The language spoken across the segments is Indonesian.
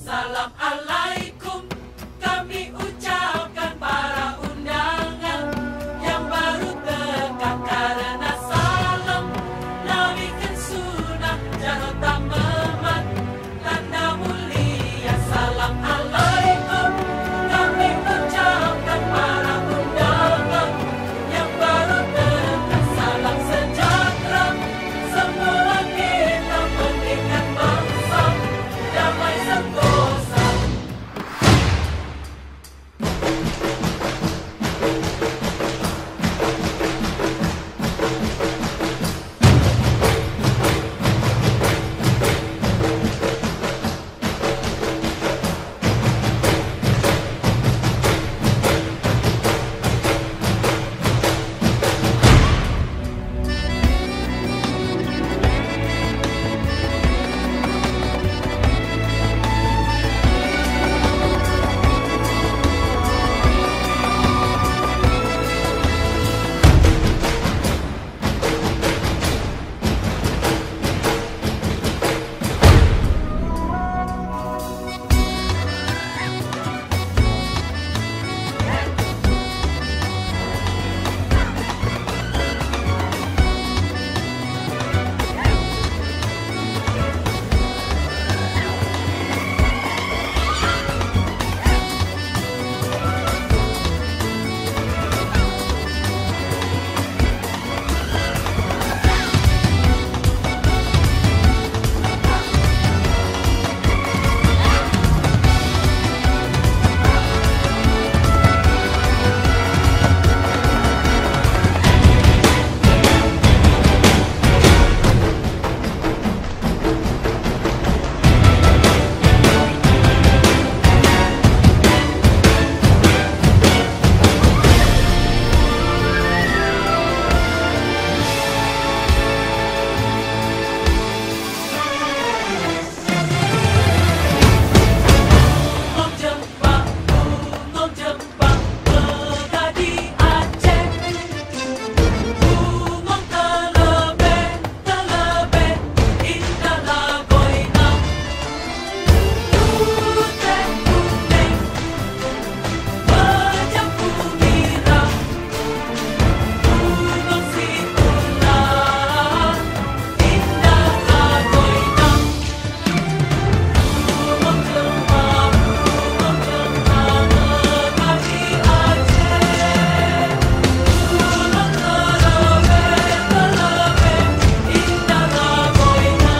Assalamualaikum kami ucapkan para undangan yang baru dekat karena salam nawikan sunnah jarota memat tanda mulia. Assalamualaikum kami ucapkan para undangan yang baru dekat salam sejahtera semua kita pendidikan bangsa damai sentosa. Menjadi Aceh, gunung telebeh indah lagoina, putih kuning bercampur merah, gunung situlah indah lagoina, gunung lembah Menjadi Aceh, gunung telebeh indah lagoina.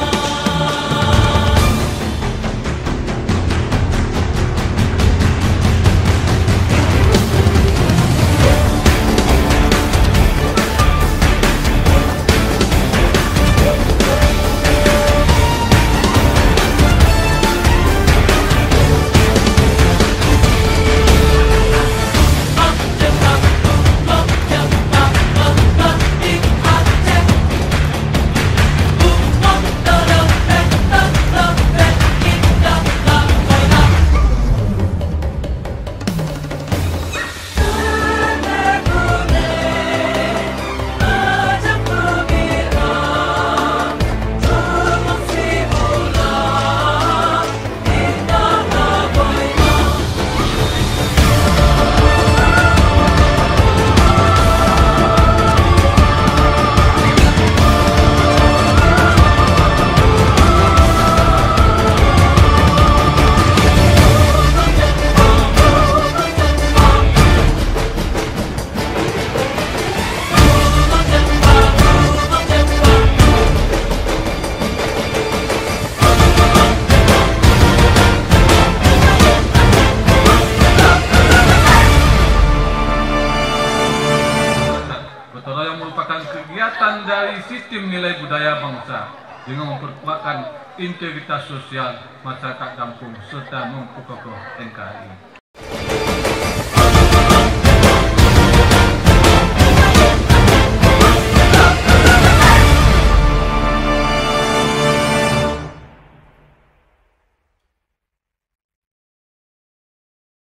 Betara yang merupakan kegiatan dari sistem nilai budaya bangsa dengan memperkuatkan integritas sosial masyarakat kampung serta memperkokoh NKRI.